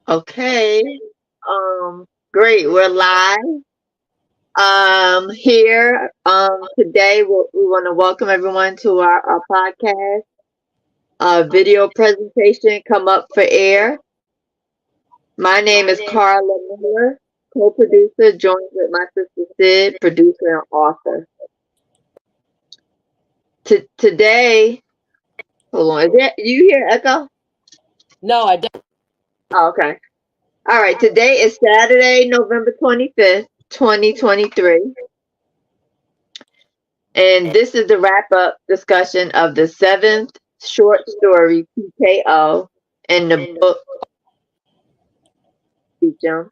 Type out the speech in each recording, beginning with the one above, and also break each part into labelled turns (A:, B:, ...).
A: Okay. Great. We're live. Here. Today we want to welcome everyone to our podcast. Video presentation come up for air. My name is Carla Miller, co-producer, joined with my sister Sid, producer and author. Today, hold on. Is that you hear echo?
B: No, I don't.
A: Oh, okay. All right. Today is Saturday, November 25th, 2023. And this is the wrap up discussion of the seventh short story, TKO, in the book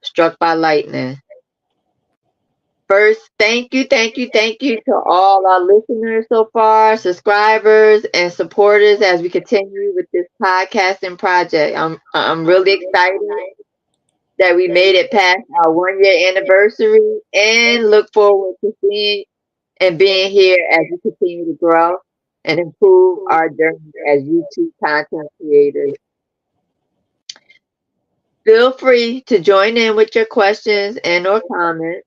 A: Struck by Lightning. First, thank you to all our listeners so far, subscribers and supporters as we continue with this podcasting project. I'm really excited that we made it past our 1 year anniversary and look forward to seeing and being here as we continue to grow and improve our journey as YouTube content creators. Feel free to join in with your questions and or comments.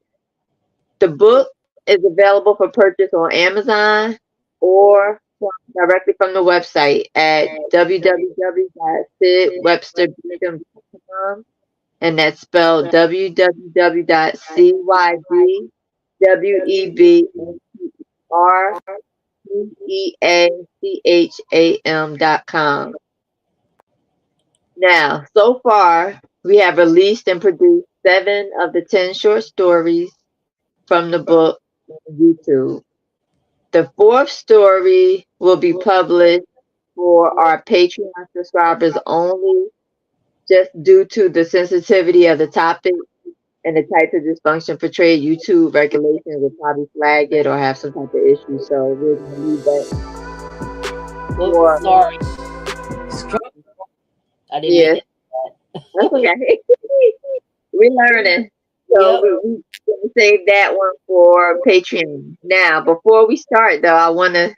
A: The book is available for purchase on Amazon or directly from the website at www.sidwebsterbeacom.com, and that's spelled www.cydwebsterbeacam.com. Now, so far, we have released and produced 7 of the 10 short stories from the book on YouTube. The fourth story will be published for our Patreon subscribers only, just due to the sensitivity of the topic and the type of dysfunction portrayed. YouTube regulations will probably flag it or have some type of issue. So we're going to leave that
B: Oops,
A: for,
B: sorry. I didn't mean
A: yeah,
B: to.
A: that's okay. We're learning. So
B: Yep.
A: we're going to save that one for Patreon. Now, before we start, though, I want to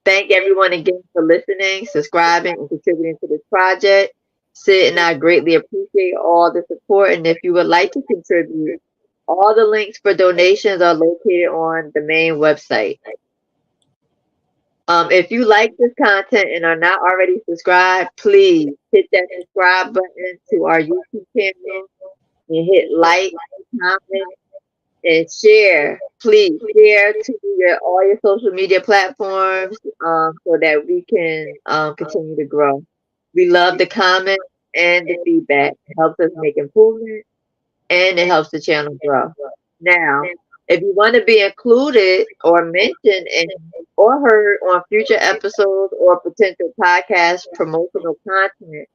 A: thank everyone again for listening, subscribing, and contributing to this project. Sid and I greatly appreciate all the support. And if you would like to contribute, all the links for donations are located on the main website. If you like this content and are not already subscribed, please hit that subscribe button to our YouTube channel and hit like, comment, and share. Please share to all your social media platforms, so that we can continue to grow. We love the comments and the feedback. It helps us make improvements and it helps the channel grow. Now, if you want to be included or mentioned or heard on future episodes or potential podcast promotional content,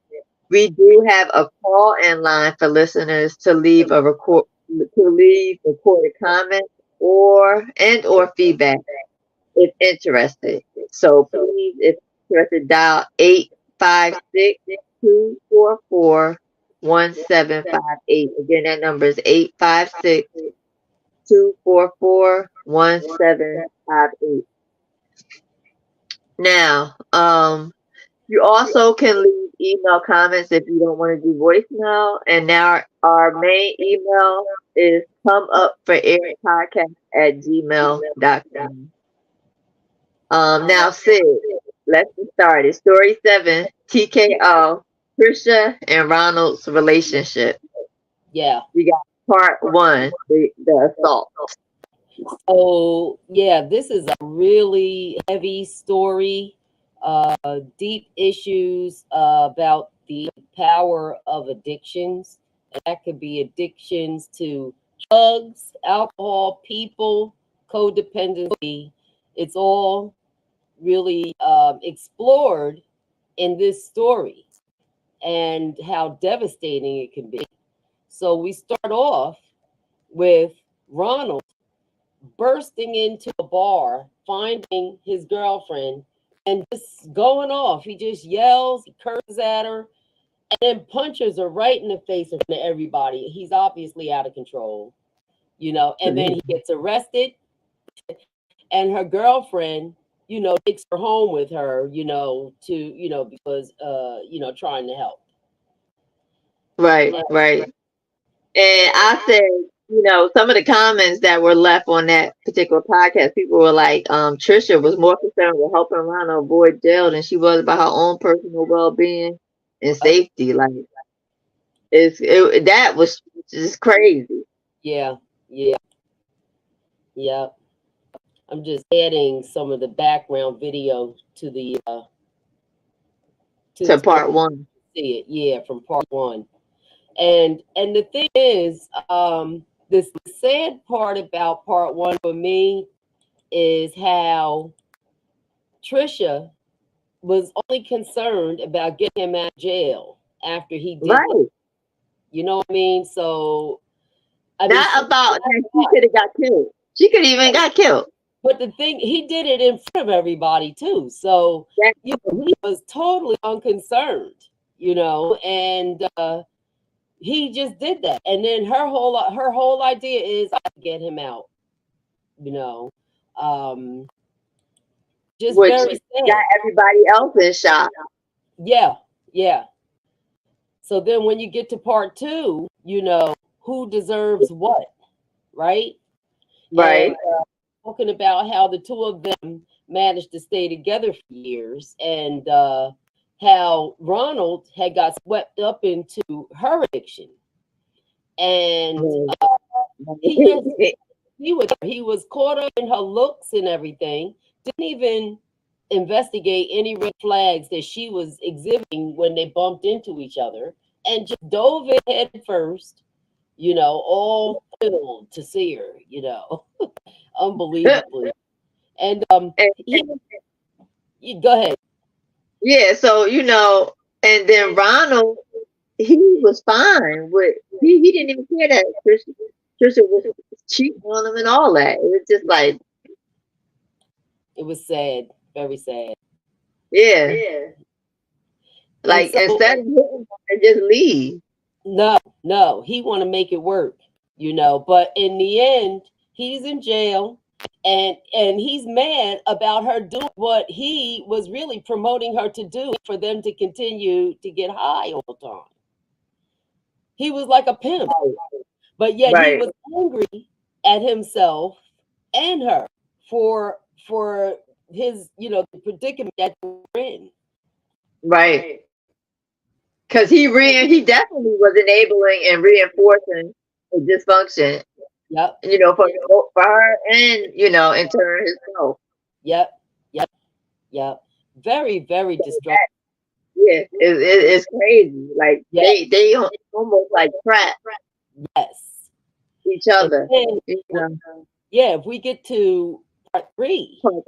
A: we do have a call-in line for listeners to leave recorded comments or feedback if interested. So please, if interested, dial 856-244-1758. Again, that number is 856-244-1758. Now, you also can leave email comments if you don't want to do voicemail. And now our main email is comeupforairpodcast@gmail.com. Now Sid, let's get started. Story 7, TKO, Tricia and Ronald's relationship.
B: Yeah.
A: We got part 1, the assault.
B: So yeah, this is a really heavy story. Deep issues about the power of addictions. And that could be addictions to drugs, alcohol, people, codependency. It's all really explored in this story and how devastating it can be. So we start off with Ronald bursting into a bar, finding his girlfriend, and just going off. He just yells, he curses at her, and then punches her right in the face in front of everybody. He's obviously out of control, and then he gets arrested, and her girlfriend, takes her home with her, because, trying to help.
A: Right, right. And I said, some of the comments that were left on that particular podcast, people were like, Trisha was more concerned with helping Ronald avoid jail than she was about her own personal well being and safety. Like that was just crazy.
B: Yeah, yeah, yeah. I'm just adding some of the background video to the
A: To
B: screen.
A: part one.
B: See it, yeah, from part one. And the thing is, this sad part about part one for me is how Trisha was only concerned about getting him out of jail after he did that.
A: Right.
B: You know what I mean? So I mean,
A: Not about that she could have got killed. She could even got killed.
B: but the thing, he did it in front of everybody too. So
A: That,
B: he was totally unconcerned, and he just did that. And then her whole idea is I get him out, you know. Um, just
A: which
B: very
A: got
B: sad.
A: everybody else in shock.
B: Yeah, yeah. So then when you get to part two, who deserves what, right? And
A: Right.
B: talking about how the two of them managed to stay together for years, and how Ronald had got swept up into her addiction, and he he was caught up in her looks and everything. Didn't even investigate any red flags that she was exhibiting when they bumped into each other, and just dove in head first. All filled to see her. Unbelievably. And
A: and,
B: you go ahead.
A: yeah, so and then Ronald, he was fine with he didn't even care that Trisha was cheating on him and all that. It was just like,
B: It was sad, very sad.
A: yeah,
B: And
A: like
B: so
A: instead of hitting and just leave.
B: no, he want to make it work, But in the end, he's in jail, and he's mad about her doing what he was really promoting her to do for them to continue to get high all the time. He was like a pimp, but yet he
A: Right,
B: was angry at himself and her for his the predicament that they're in.
A: right. Because he definitely was enabling and reinforcing the dysfunction,
B: Yep,
A: for her and in turn himself.
B: yep, yep, yep. Very, very destructive.
A: Yeah, it's crazy. Like
B: Yeah,
A: they almost like trap
B: yes.
A: each
B: And
A: other.
B: then,
A: You know?
B: yeah, if we get to part three, if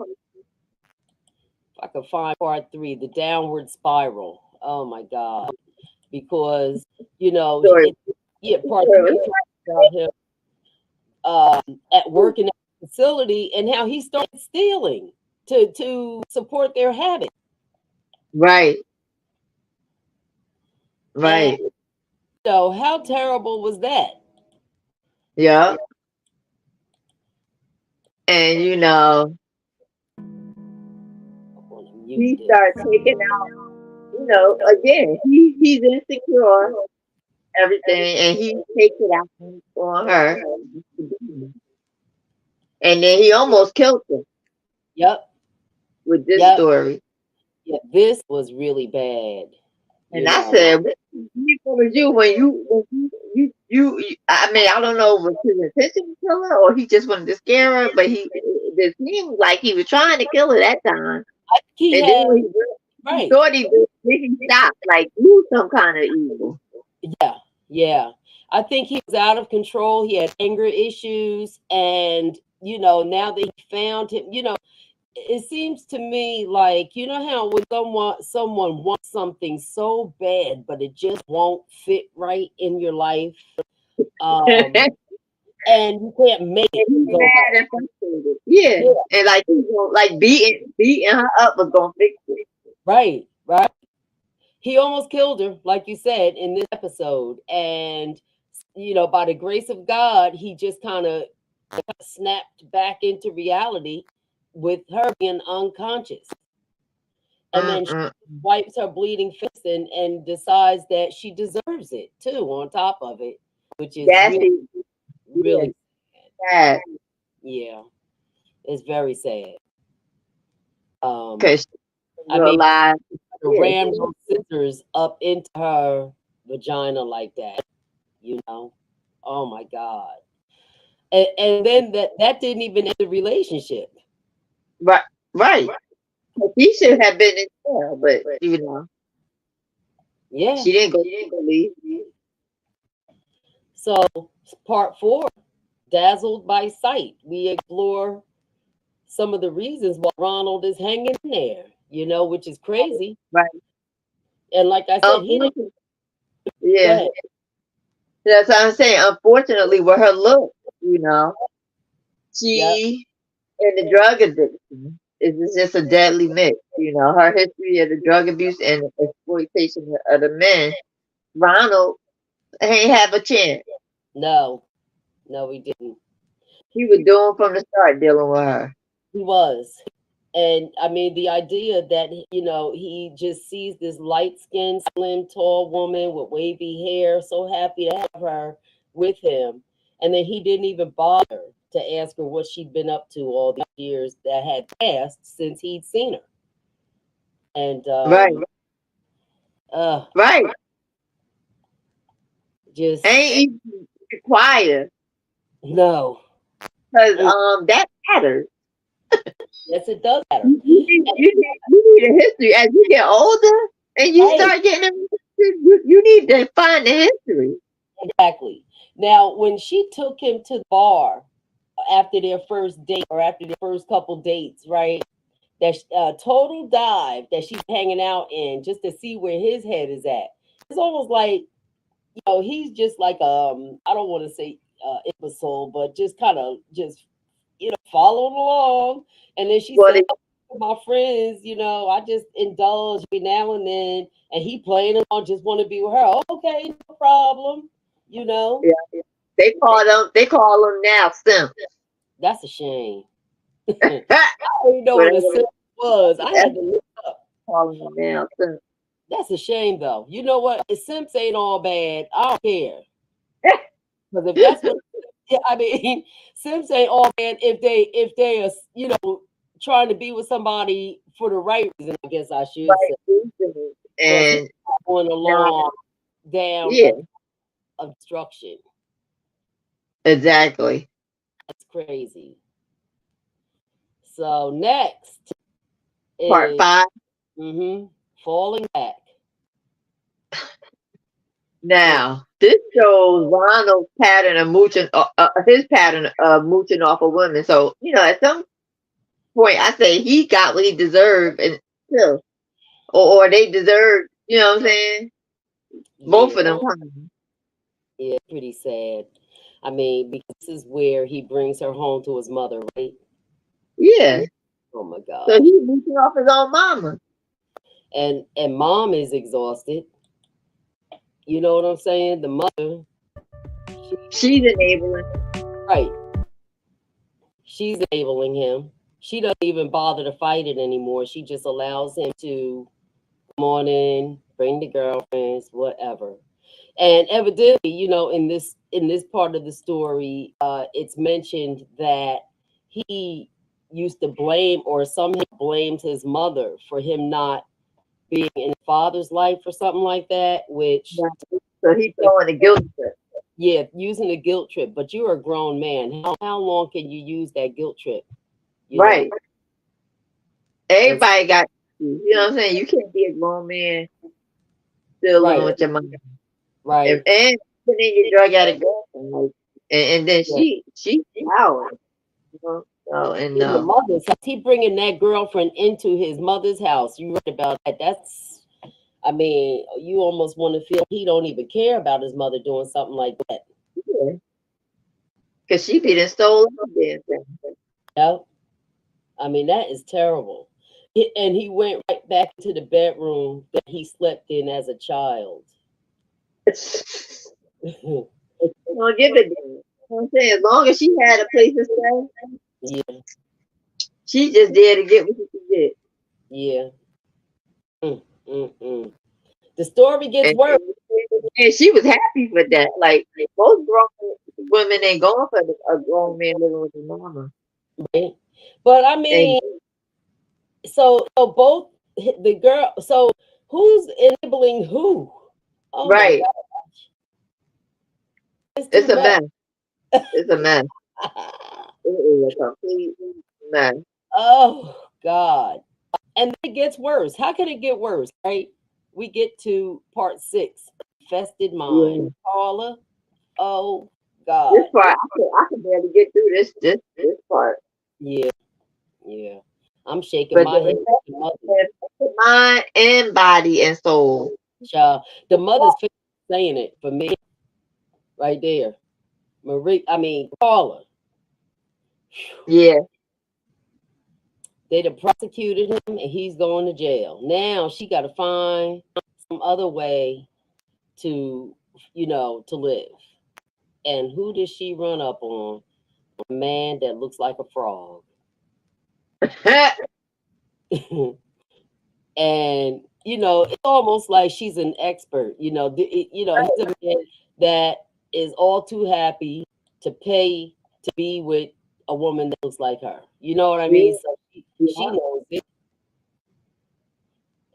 B: I could find part three, the downward spiral. Oh my God. Because,
A: Story.
B: part three talks about him at work in that facility and how he started stealing to support their habit.
A: Right,
B: And
A: right.
B: so how terrible was that?
A: Yeah. And
B: I want to mute
A: he
B: this.
A: started taking out, again, he's insecure, everything, and he takes it out on her. And then he almost killed her
B: Yep.
A: with this
B: Yep.
A: story.
B: Yeah. This was really bad.
A: And I said, what was you when you I mean, I don't know was his intention to kill her or he just wanted to scare her, but it seemed like he was trying to kill her that time.
B: He
A: And then
B: had
A: when he
B: right.
A: thought he did, then he stopped, like do some kind of evil.
B: Yeah. Yeah. I think he was out of control. He had anger issues, and now that he found him, it seems to me like how when someone wants something so bad, but it just won't fit right in your life, um,
A: And
B: and you can't make it
A: he's
B: go
A: mad and frustrated. Yeah.
B: right.
A: And like he's gonna like beating her up was gonna fix it.
B: Right, right. He almost killed her, like you said in this episode, and by the grace of God, he just kind of snapped back into reality with her being unconscious. And then she
A: Mm-mm.
B: wipes her bleeding face and decides that she deserves it too, on top of it, which is
A: That's
B: really,
A: it. Yeah,
B: really sad.
A: sad.
B: Yeah, it's very sad. Um,
A: Because she
B: I mean,
A: realized,
B: to
A: yeah,
B: ram those scissors up into her vagina like that, you know? Oh my God. And then that didn't even end the relationship.
A: right, right. He should have been in jail, but
B: Yeah.
A: she didn't go legally.
B: So part four, dazzled by sight. We explore some of the reasons why Ronald is hanging in there, which is crazy.
A: Right.
B: And like I said, he didn't
A: Unfortunately,
B: go
A: yeah.
B: ahead.
A: That's what I'm saying. Unfortunately, with her look,
B: Yep.
A: she and the drug addiction is just a deadly mix. Her history of the drug abuse and exploitation of the men. Ronald ain't have a chance.
B: No, no, we didn't.
A: He was doing from the start dealing with her.
B: He was. And I mean, the idea that, he just sees this light skinned, slim, tall woman with wavy hair, so happy to have her with him. And then he didn't even bother to ask her what she'd been up to all these years that had passed since he'd seen her. And
A: Right,
B: uh,
A: right.
B: just,
A: Ain't even required
B: no.
A: because
B: Mm,
A: that matters.
B: yes, it does matter.
A: You need a history as you get older and you
B: Right.
A: start getting you need to find the history.
B: Exactly. Now, when she took him to the bar after their first date or after their first couple dates, right? That total dive that she's hanging out in just to see where his head is at. It's almost like he's just like I don't want to say imbecile, but just kind of just following along. And then she
A: Well,
B: said, "My friends, I just indulge every now and then," and he playing along, just want to be with her. Okay, no problem. You know,
A: yeah, they call them now simps.
B: that's a shame. I didn't know what a
A: Whatever
B: simp was. I
A: that's
B: had to look up.
A: calling them now simps.
B: That's a shame, though. You know what? The Simps ain't all bad. I don't care because if that's what, yeah, I mean, Simps ain't all bad if they are trying to be with somebody for the right reason. I guess I should say.
A: Right.
B: But he's
A: And
B: going
A: now,
B: along down
A: yeah,
B: obstruction.
A: exactly.
B: That's crazy. So next
A: Part
B: is
A: 5.
B: falling back. So
A: Now, this shows Ronald's pattern of mooching, his pattern of mooching off of women. So, at some point, I say he got what he deserved, and still, or they deserve. You know what I'm saying? Both
B: yeah,
A: of them. Kind
B: yeah, pretty sad. I mean, because this is where he brings her home to his mother, right?
A: Yeah.
B: Oh my
A: So
B: God.
A: he's mooching off his own mama.
B: And mom is exhausted. You know what I'm saying? The mother, she,
A: She's enabling.
B: right? She's enabling him. She doesn't even bother to fight it anymore. She just allows him to come on in, bring the girlfriends, whatever. And evidently, in this part of the story, it's mentioned that he used to blame or somehow blamed his mother for him not being in his father's life or something like that, which
A: Right. So he's throwing a guilt trip.
B: yeah, using a guilt trip. But you're a grown man. How long can you use that guilt trip? You know,
A: Right.
B: and
A: Everybody got, you know what I'm saying? You can't be a grown man still living
B: right,
A: with your mom. And,
B: right.
A: and putting in your drug addict girlfriend. Like, and then
B: Yeah.
A: she's out. So, and
B: In the mother's house, he bringing that girlfriend into his mother's house. You read about that? That's, I mean, you almost want to feel he don't even care about his mother doing something like that.
A: yeah, because she be done stole every damn thing.
B: Yeah, I mean that is terrible. And he went right back to the bedroom that he slept in as a child.
A: Gonna give it to her. You know what I'm saying? As long as she had a place to stay,
B: Yeah,
A: she just did to get what she could get.
B: yeah. Mm, mm, mm. The story gets
A: And,
B: worse,
A: and she was happy for that. Like most grown women ain't going for a grown man living with his mama.
B: right? But I
A: And
B: mean, so both the girl. So who's enabling who? Oh my
A: right,
B: God, it's too
A: it's a
B: much.
A: mess. It's a mess. It is a complete mess.
B: Oh God. And then it gets worse. How can it get worse, right? We get to part 6, infested mind.
A: Yeah.
B: Paula, oh
A: This
B: God.
A: part, I could barely get through this part.
B: Yeah, yeah. I'm shaking
A: But
B: my
A: the
B: head. The
A: infection
B: mother,
A: is mind and body and soul.
B: child, the mother's saying it for me right there. Marie, I mean Paula.
A: Yeah.
B: They done prosecuted him and he's going to jail. Now she gotta find some other way to, to live. And who does she run up on? A man that looks like a frog. And it's almost like she's an expert. He's a man that is all too happy to pay to be with a woman that looks like her. You know what I
A: Yeah.
B: mean? So she
A: Yeah.
B: knows it,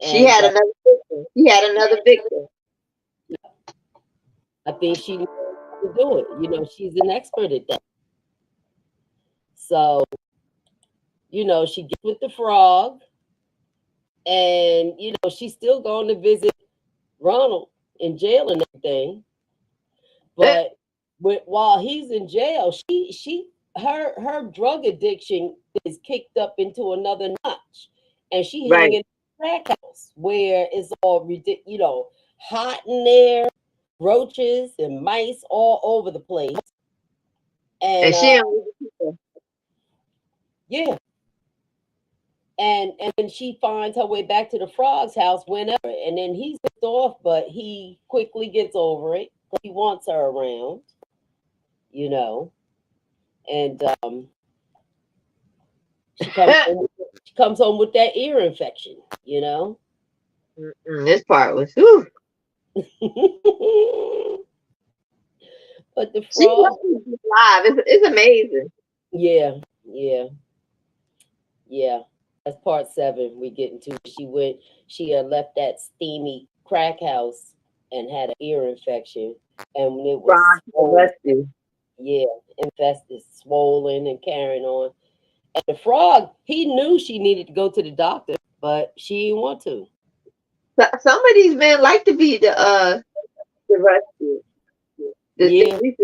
A: She
B: and
A: had another victim. She had another victim.
B: I think she knows how to do it. She's an expert at that. So she gets with the frog, and she's still going to visit Ronald in jail and everything. But while he's in jail, her drug addiction is kicked up into another notch, and she hanging
A: Right.
B: in a crack house where it's all hot in there, roaches and mice all over the place, and
A: And she don't
B: yeah, and then she finds her way back to the frog's house whenever, and then he's pissed off, but he quickly gets over it. He wants her around, you know, and She comes home, she comes home with that ear infection, you know.
A: This part was whew.
B: But the
A: She
B: frog,
A: lucky to be alive. It's amazing.
B: yeah, yeah, yeah. That's part 7 we get into. She had left that steamy crack house and had an ear infection, and when it was
A: Ron to the
B: swollen,
A: rescue.
B: yeah, infested, swollen, and carrying on. And the frog, he knew she needed to go to the doctor, but she didn't want to.
A: Some of these men like to be the rescue. At
B: Yeah,
A: least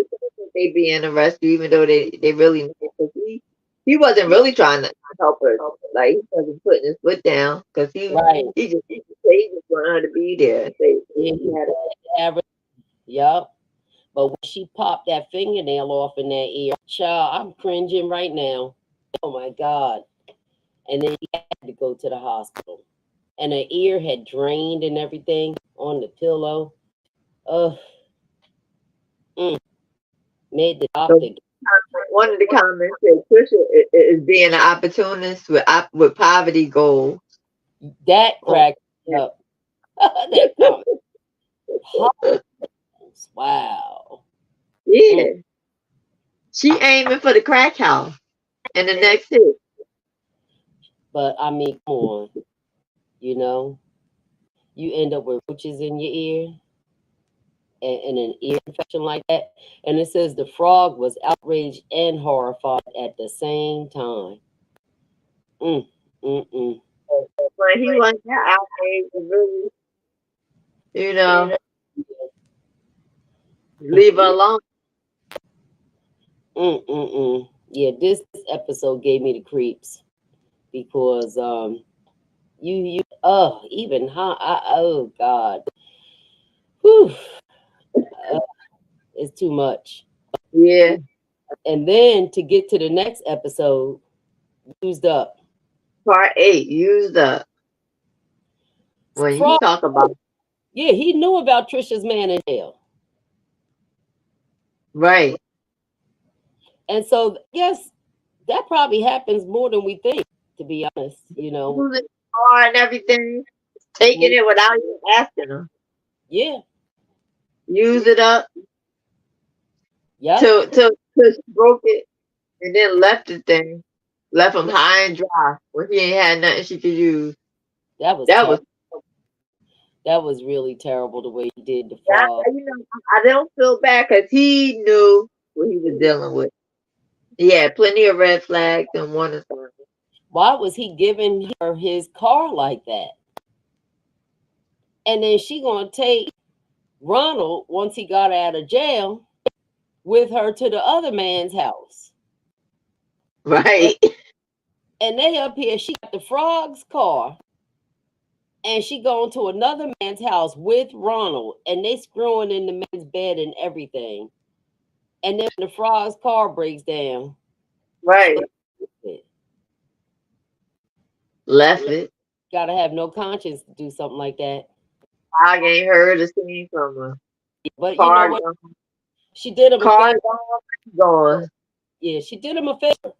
A: they be in the rescue, even though they really because he wasn't really trying to help her. Like he wasn't putting his foot down because
B: right.
A: he just wanted her to be there. They,
B: Yeah,
A: he had
B: Yup. But when she popped that fingernail off in that ear, child, I'm cringing right now. Oh my God. And then she had to go to the hospital. And her ear had drained and everything on the pillow. Ugh. Mm, made the
A: so
B: doctor.
A: one of the comments said Trisha is being an opportunist with poverty goals.
B: That
A: Oh,
B: cracked me up. That comment. Pause. Wow. Mm.
A: yeah, she aiming for the crack house and the next hit.
B: But I mean, come on. You know, you end up with roaches in your ear and an ear infection like that. And it says the frog was outraged and horrified at the same time. Mm, mm, mm.
A: When he wasn't that outraged, really, you know, leave her alone.
B: Mm, mm, mm. Yeah, this episode gave me the creeps because even oh God, whew, uh, it's too much.
A: Yeah,
B: And then to get to the next episode, used up.
A: part 8 used up. When you
B: Frog,
A: talk about
B: yeah, he knew about Trisha's man in jail,
A: right,
B: and so yes, that probably happens more than we think. To be honest,
A: losing car and everything. taking it without even asking them.
B: Yeah.
A: Use it up
B: Yep.
A: till she broke it, and then left it there. Left him high and dry when he ain't had nothing she could use.
B: That was
A: That was,
B: terrible. That was really terrible the way he did the
A: yeah,
B: frog.
A: I don't feel bad because he knew what he was dealing with. He had plenty of red flags and warning signs.
B: Why was he giving her his car like that? And then she gonna take Ronald once he got out of jail with her to the other man's house. And,
A: Right.
B: and they up here, she got the frog's car and she going to another man's house with Ronald and they screwing in the man's bed and everything. And then when the frog's car breaks down,
A: Right.
B: it
A: Left it.
B: gotta have no conscience to do something like that.
A: I ain't heard a thing from her.
B: But you know
A: Car
B: what?
A: gone.
B: She did him a
A: Car
B: favor.
A: gone.
B: Yeah, she did him a favor.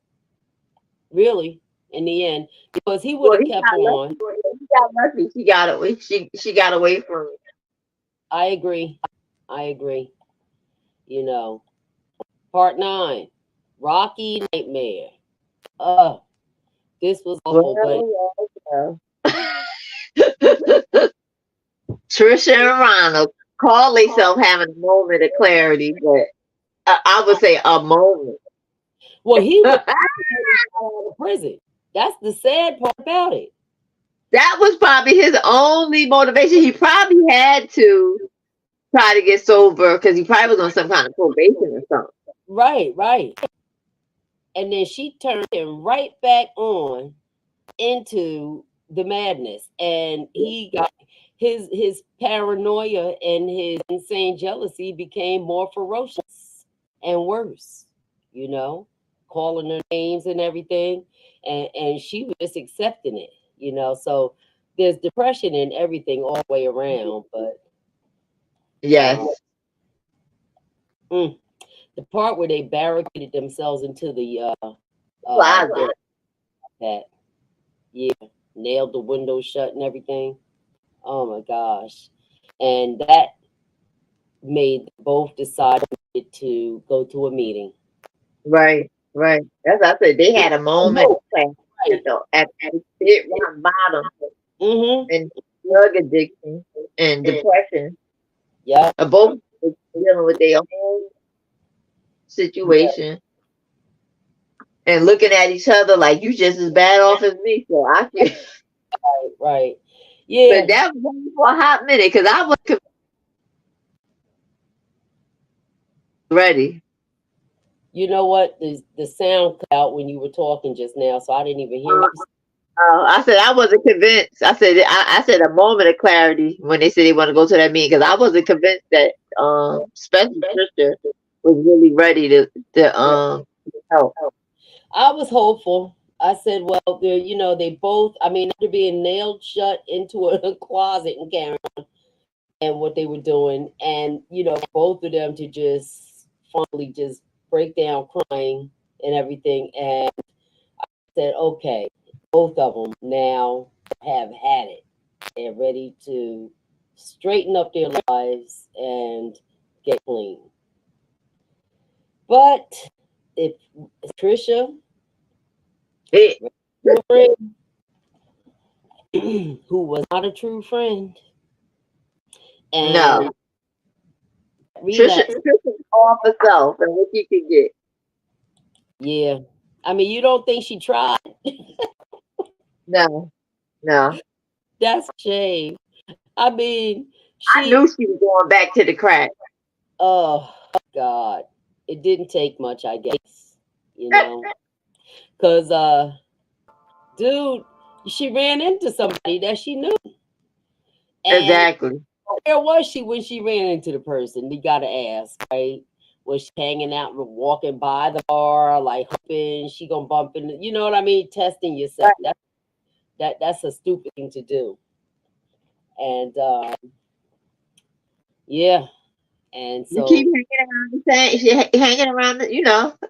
B: Really, in the end, because he would
A: Well,
B: have
A: he
B: kept
A: got
B: on.
A: lucky. He got lucky. She got away. She got away from it.
B: I agree. I agree. You know, part 9, Rocky Nightmare. This was awful, but
A: Well. Tricia and Ronald call themselves having a moment of clarity, but I would say a moment.
B: well, he was out of prison. That's the sad part about it.
A: That was probably his only motivation. He probably had to try to get sober because he probably was on some kind of probation or something.
B: Right, right. And then she turned him right back on into the madness, and he got his paranoia and his insane jealousy became more ferocious and worse, you know, calling her names and everything, and she was just accepting it, you know. So there's depression and everything all the way around, but
A: Yes.
B: mm, the part where they barricaded themselves into the
A: Closet.
B: that, yeah, nailed the window shut and everything. Oh my gosh. And that made both decide to go to a meeting.
A: Right. Right. That's what I said. They had a moment
B: Right.
A: at the hit rock bottom
B: Mm-hmm.
A: and drug addiction and depression
B: Yeah.
A: are both dealing with their own
B: Yeah.
A: situation and looking at each other like you just as bad off as me. So I can,
B: Right. Right. Yeah.
A: but that was only for a hot minute because I was ready.
B: You know what? The sound cut out when you were talking just now, so I didn't even hear
A: Uh,
B: you.
A: I said I wasn't convinced. I said a moment of clarity when they said they want to go to that meeting because I wasn't convinced that special sister was really ready to help.
B: I was hopeful. I said, well, they're, you know, they both, I mean, after being nailed shut into a closet and carrying and what they were doing, and, you know, both of them to just finally just break down crying and everything. And said, okay, both of them now have had it. They're ready to straighten up their lives and get clean. But if Tricia,
A: It,
B: a friend who was not a true friend, and
A: no,
B: relapse,
A: Trisha's off herself and what you could get.
B: yeah. I mean, you don't think she tried?
A: No, no.
B: That's a shame. I mean,
A: I knew she was going back to the crack.
B: oh God, it didn't take much, I guess, you know, because dude, she ran into somebody that she knew. And
A: Exactly.
B: where was she when she ran into the person? You gotta ask, right? Was she hanging out, walking by the bar, like hoping she gonna bump into, you know what I mean? Testing yourself. That's a stupid thing to do. And yeah, and
A: You keep
B: so
A: hanging around the same. Hanging around.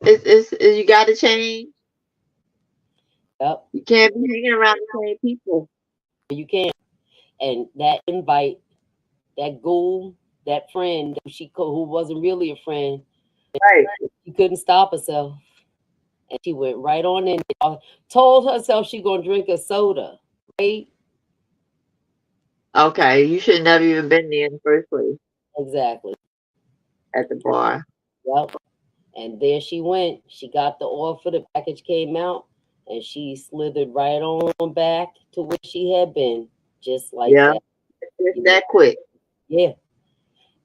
A: It's you got to change.
B: yep,
A: You can't be hanging around the same people.
B: you can. And that invite, that ghoul, that friend who wasn't really a friend,
A: Right.
B: she couldn't stop herself, and she went right on in there. Told herself she gonna drink a soda, right?
A: Okay. You should never even been there in the first place
B: Exactly.
A: at the bar.
B: Yep. And there she went. She got the offer. The package came out, and she slithered right on back to where she had been, just like
A: Yeah.
B: that.
A: Just
B: You know?
A: that quick.
B: Yeah.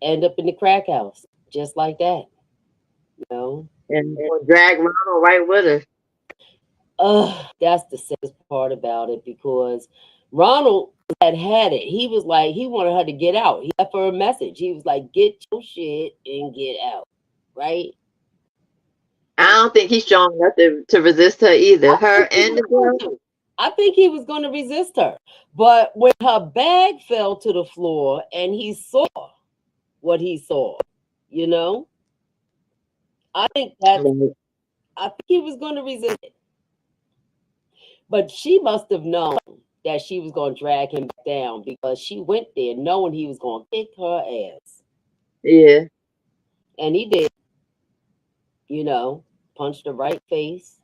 B: End up in the crack house, just like that. You know.
A: And gonna drag Ronald right with her.
B: That's the saddest part about it because Ronald had it. He was like, he wanted her to get out. He left her a message. He was like, get your shit and get out. Right?
A: I don't think he's strong enough to resist her either.
B: I
A: Her
B: think he
A: and
B: was
A: the
B: going
A: girl.
B: to. I think he was going to resist her. But when her bag fell to the floor and he saw what he saw, you know, I think that's,
A: Right.
B: I think he was going to resist it. But she must have known that she was going to drag him down because she went there knowing he was going to kick her ass.
A: Yeah.
B: And he did, you know, punched her right face.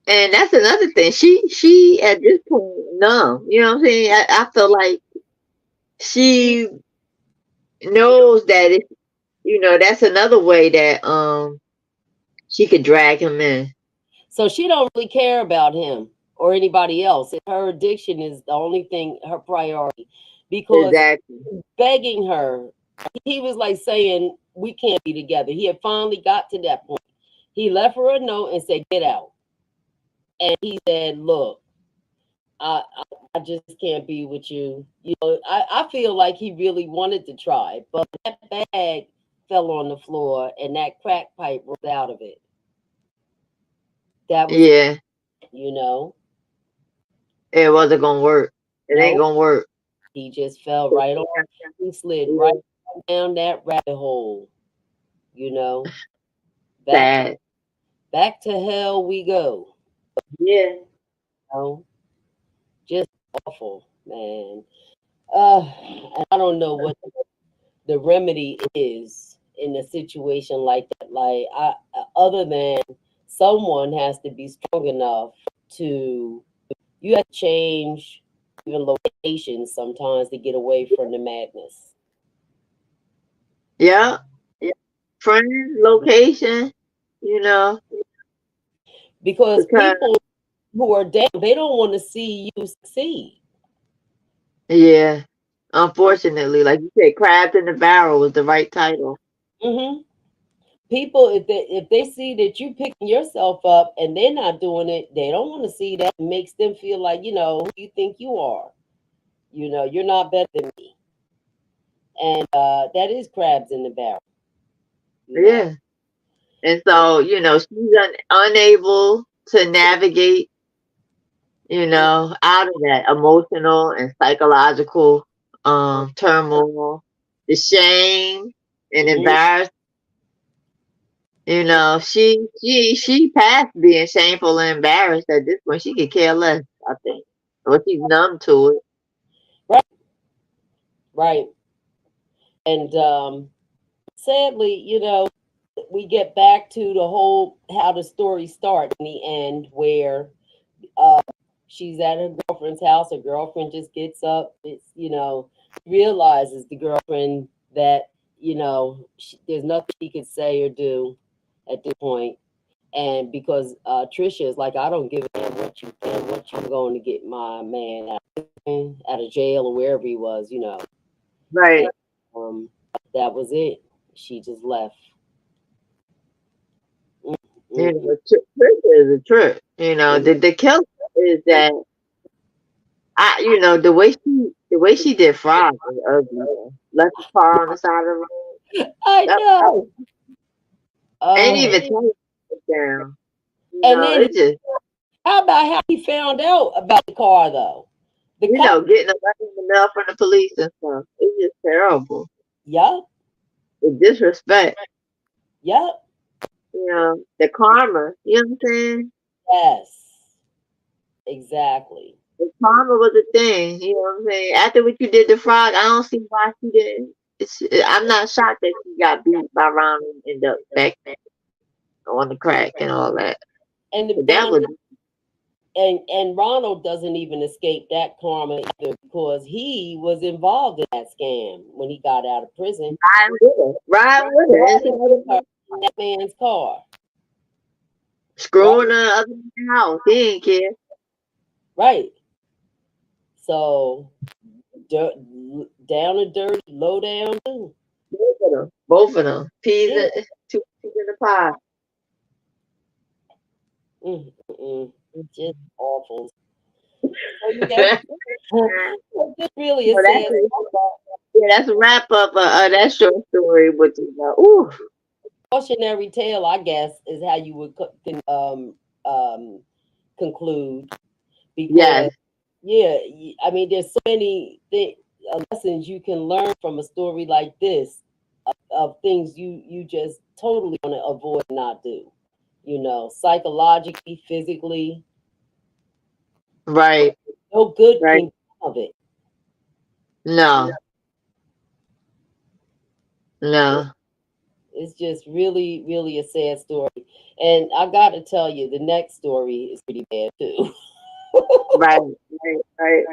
A: And that's another thing. She at this point numb. You know what I'm saying? I feel like she knows that if that's another way that she could drag him in.
B: So she don't really care about him or anybody else. Her addiction is the only thing, her priority. Because
A: Exactly.
B: begging her, he was like saying, we can't be together. He had finally got to that point. He left her a note and said, get out. And he said, look, I just can't be with you. You know, I feel like he really wanted to try, but that bag fell on the floor and that crack pipe was out of it. That was,
A: Yeah.
B: you know,
A: It wasn't gonna work. It ain't
B: no,
A: gonna work.
B: he just fell right on. He slid right
A: Yeah.
B: down that rabbit hole, you know. Back
A: Sad.
B: back to hell we go.
A: Yeah.
B: You know, just awful, man. And I don't know what the remedy is in a situation like that. Like, other than someone has to be strong enough to, you have to change even locations sometimes to get away from the madness.
A: Yeah. Yeah. Friend, location, you know,
B: Because
A: because
B: people who are down, they don't want to see you succeed.
A: yeah. Unfortunately, like you said, crabs in the barrel was the right title.
B: Hmm. People, if they see that you picking yourself up and they're not doing it, they don't want to see that. It makes them feel like, who you think you are. You're not better than me. And that is crabs in the barrel. You know.
A: Yeah. And so, she's unable to navigate, out of that emotional and psychological turmoil, the shame and
B: Hmm.
A: embarrassment. She passed being shameful and embarrassed at this point. She could care less, I think. Or she's numb to it.
B: Right, right. And sadly, we get back to the whole how the story starts in the end, where uh, she's at her girlfriend's house. Her girlfriend just gets up. Realizes the girlfriend that there's nothing she could say or do at this point. And because Tricia is like, I don't give a damn what you think, what you're going to get my man out of jail or wherever he was,
A: Right.
B: and that was it. She just left. Mm-mm.
A: Trick is a trick. The killer is that the way she did Frog was ugly. Though. Left the car on the side of the road.
B: I
A: That
B: know.
A: ain't
B: Uh,
A: even telling it down.
B: and then
A: It just
B: how about how he found out about the car though? The cop.
A: getting away enough from the police and stuff. It's just terrible.
B: Yup.
A: The disrespect.
B: Yup.
A: The karma. You know what I'm saying?
B: Yes. Exactly.
A: If karma was a thing, you know what I'm saying? After what you did to Frog, I don't see why she didn't. I'm not shocked that she got beat by Ronald and ended up back on the crack and all that.
B: And to
A: But
B: be
A: that was
B: honest, and Ronald doesn't even escape that karma either because he was involved in that scam when he got out of prison.
A: riding with her. Riding with her. And
B: Riding with her in that man's car.
A: screwing her up in the house. He didn't care.
B: Right. So down and dirty, low down too.
A: Both of them. Both of them.
B: Yeah.
A: Two peas in the pod.
B: Just awful. So, yeah. This really is sad.
A: That's a wrap up of that short story, which is ooh.
B: Cautionary tale, I guess, is how you would conclude. Because,
A: Yes.
B: I mean, there's so many lessons you can learn from a story like this of things you just totally want to avoid and not do. You know, psychologically, physically.
A: Right.
B: No good
A: Right.
B: can come of it.
A: No. No.
B: It's just really, really a sad story. And I got to tell you, the next story is pretty bad too.
A: Right. Right.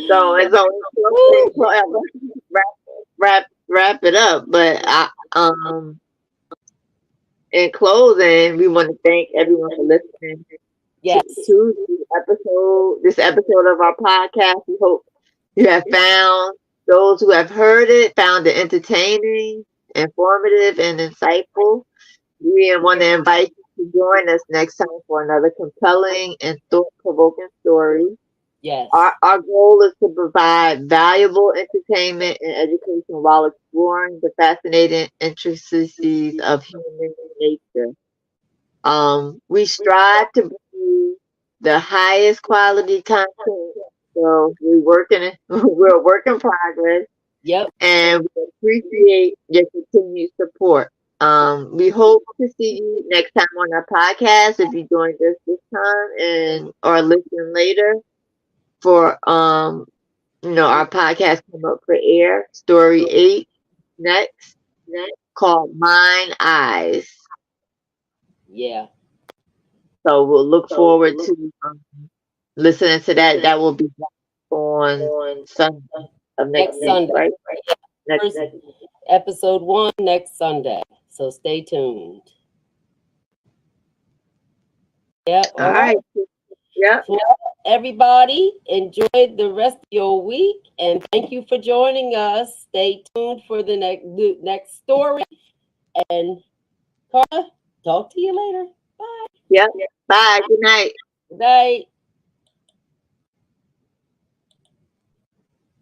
A: So it's always wrap it up. But in closing, we want to thank everyone for listening
B: Yes.
A: to this episode of our podcast. We hope you have found those who have heard it, found it entertaining, informative, and insightful. We want to invite you to join us next time for another compelling and thought-provoking story.
B: Yes.
A: Our goal is to provide valuable entertainment and education while exploring the fascinating intricacies of human nature. We strive to bring you the highest quality content. So we're a work in progress.
B: Yep.
A: And we appreciate your continued support. We hope to see you next time on our podcast if you joined us this time and or listen later for our podcast come up for air. Story 8 next called Mine Eyes.
B: Yeah.
A: So we'll look forward to listening to that. That will be on Sunday of next
B: Sunday,
A: right?
B: Next episode 1 next Sunday. So stay tuned. Yeah.
A: All right. Yeah.
B: Well, everybody, enjoy the rest of your week, and thank you for joining us. Stay tuned for the next story. And Carla, talk to you later. Bye.
A: Yep. Bye. Good night.
B: Good night.